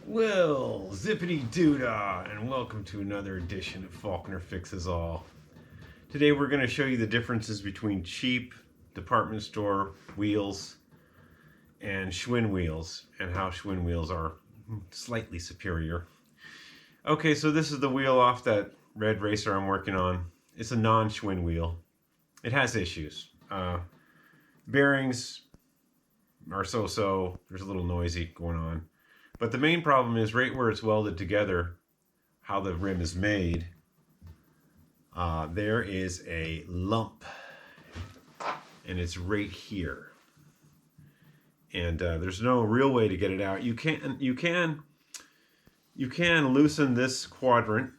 Well, zippity doodah, and welcome to another edition of Faulkner Fixes All. Today we're going to show you the differences between cheap department store wheels and Schwinn wheels, and how Schwinn wheels are slightly superior. Okay, so this is the wheel off that red racer I'm working on. It's a non-Schwinn wheel. It has issues. Bearings are so-so. There's a little noisy going on. But the main problem is right where it's welded together, how the rim is made, there is a lump, and it's right here. And there's no real way to get it out. You can loosen this quadrant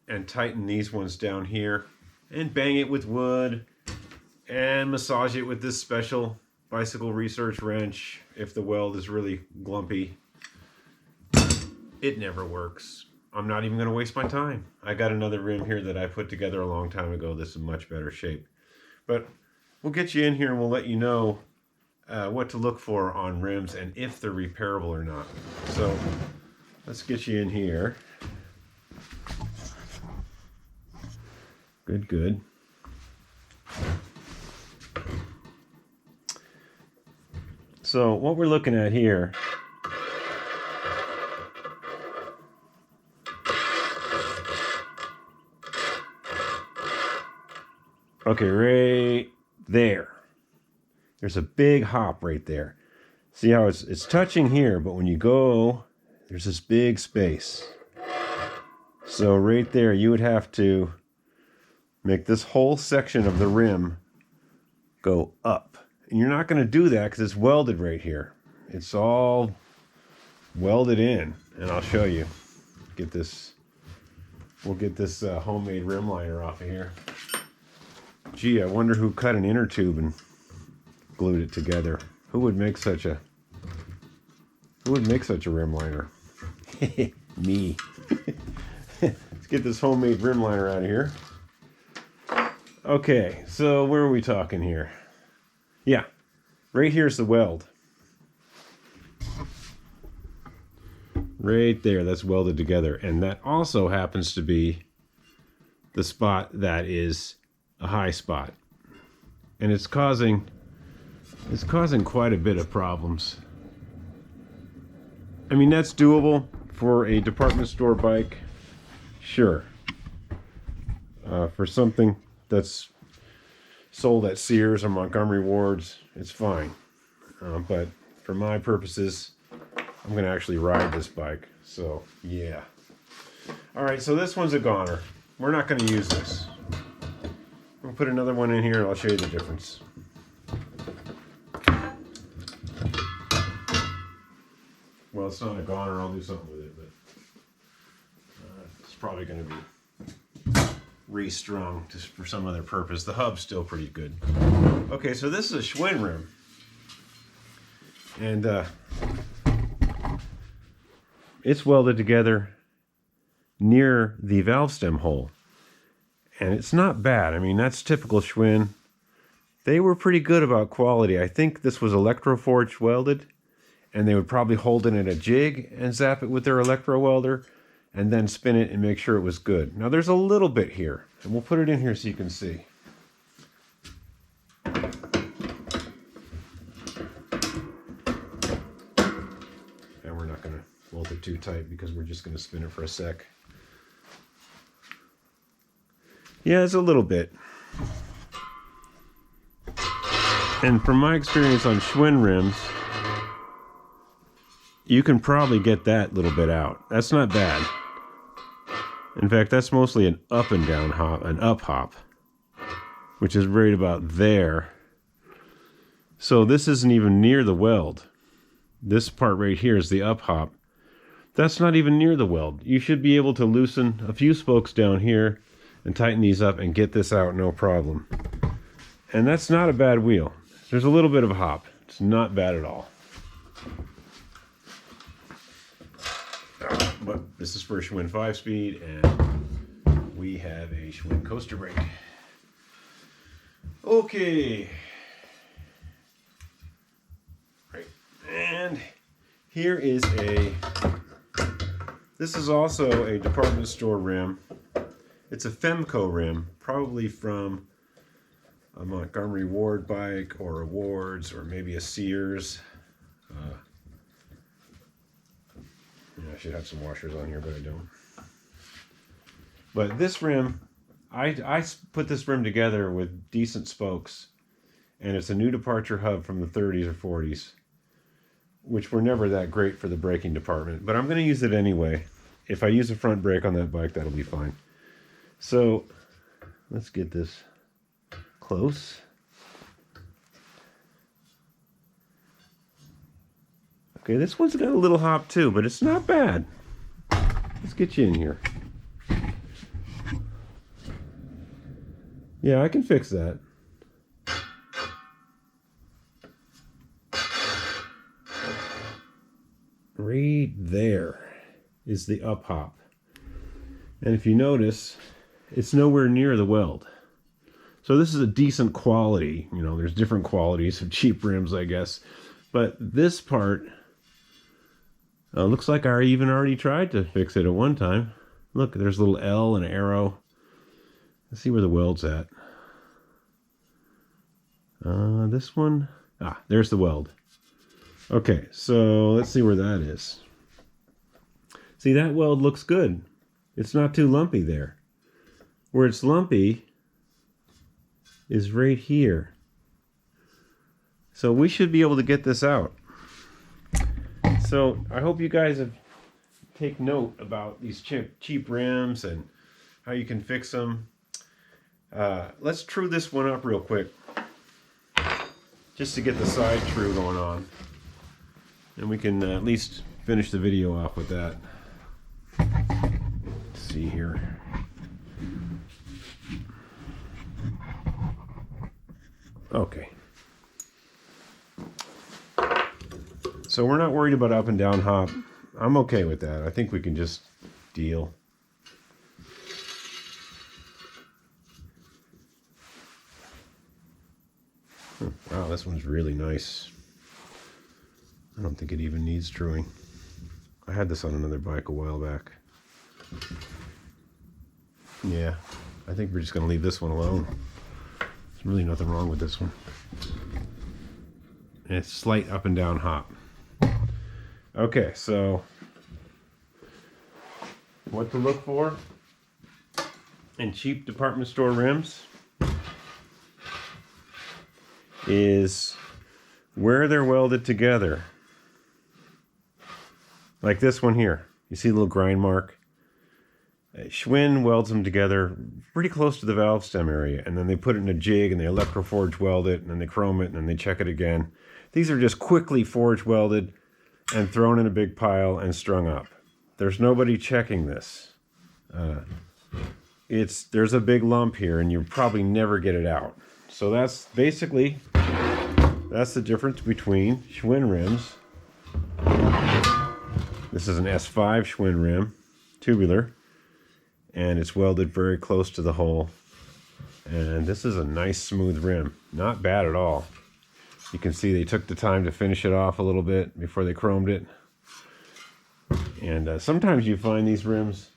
and tighten these ones down here, and bang it with wood, and massage it with this special bicycle research wrench if the weld is really glumpy. It never works. I'm not even going to waste my time. I got another rim here that I put together a long time ago. This is in much better shape. But we'll get you in here and we'll let you know what to look for on rims and if they're repairable or not. So let's get you in here. Good, good. So what we're looking at here okay, right there. There's a big hop right there. See how it's touching here, but when you go, there's this big space. So right there, you would have to make this whole section of the rim go up. And you're not going to do that because it's welded right here. It's all welded in, and I'll show you. We'll get this homemade rim liner off of here. Gee, I wonder who cut an inner tube and glued it together. Who would make such a rim liner? Me. Let's get this homemade rim liner out of here. Okay, so where are we talking here? Yeah, right here's the weld. Right there, that's welded together. And that also happens to be the spot that is a high spot, and it's causing quite a bit of problems. I mean, that's doable for a department store bike, sure. For something that's sold at Sears or Montgomery Ward's, it's fine. But for my purposes, I'm going to actually ride this bike, so yeah. All right, so this one's a goner. We're not going to use this. We'll put another one in here and I'll show you the difference. Well, it's not a goner, I'll do something with it, but it's probably going to be restrung just for some other purpose. The hub's still pretty good. Okay, so this is a Schwinn rim. And it's welded together near the valve stem hole. And it's not bad. I mean, that's typical Schwinn. They were pretty good about quality. I think this was electroforged welded, and they would probably hold it in a jig and zap it with their electro welder, and then spin it and make sure it was good. Now there's a little bit here, and we'll put it in here so you can see. And we're not going to weld it too tight because we're just going to spin it for a sec. Yeah, it's a little bit. And from my experience on Schwinn rims, you can probably get that little bit out. That's not bad. In fact, that's mostly an up and down hop, an up hop, which is right about there. So this isn't even near the weld. This part right here is the up hop. That's not even near the weld. You should be able to loosen a few spokes down here and tighten these up and get this out no problem. And that's not a bad wheel. There's a little bit of a hop. It's not bad at all. But this is for a Schwinn 5-speed, and we have a Schwinn coaster brake. Okay. Right. And here is a This is also a department store rim. It's a Femco rim, probably from a Montgomery Ward bike or a Ward's or maybe a Sears. I should have some washers on here, but I don't. But this rim, I put this rim together with decent spokes, and it's a new departure hub from the 30s or 40s, which were never that great for the braking department, but I'm going to use it anyway. If I use a front brake on that bike, that'll be fine. So let's get this close. Okay, this one's got a little hop too, but it's not bad. Let's get you in here. Yeah, I can fix that. Right there is the up hop. And if you notice, it's nowhere near the weld. So this is a decent quality. You know, there's different qualities of cheap rims, I guess. But this part looks like I even already tried to fix it at one time. Look, there's a little L and an arrow. Let's see where the weld's at. This one. There's the weld. Okay, so let's see where that is. See, that weld looks good. It's not too lumpy there. Where it's lumpy is right here. So we should be able to get this out. So I hope you guys have take note about these cheap rims and how you can fix them. Let's true this one up real quick, just to get the side true going on. And we can at least finish the video off with that. Let's see here. Okay. So we're not worried about up and down hop. I'm okay with that. I think we can just deal. Wow, this one's really nice. I don't think it even needs truing. I had this on another bike a while back. Yeah, I think we're just going to leave this one alone. There's really nothing wrong with this one. And it's slight up and down hop. Okay, so what to look for in cheap department store rims is where they're welded together. Like this one here. You see a little grind mark? Schwinn welds them together pretty close to the valve stem area, and then they put it in a jig and they electroforge weld it, and then they chrome it, and then they check it again. These are just quickly forge welded and thrown in a big pile and strung up. There's nobody checking this. There's a big lump here, and you probably never get it out. So that's basically, that's the difference between Schwinn rims. This is an S5 Schwinn rim, tubular, and it's welded very close to the hole. And this is a nice smooth rim, not bad at all. You can see they took the time to finish it off a little bit before they chromed it. And sometimes you find these rims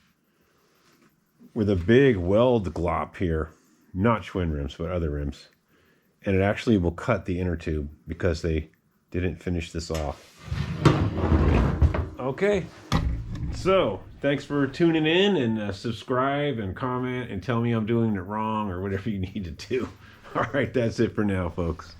with a big weld glop here, not Schwinn rims, but other rims. And it actually will cut the inner tube because they didn't finish this off. Okay, so thanks for tuning in, and subscribe and comment and tell me I'm doing it wrong or whatever you need to do. All right, that's it for now, folks.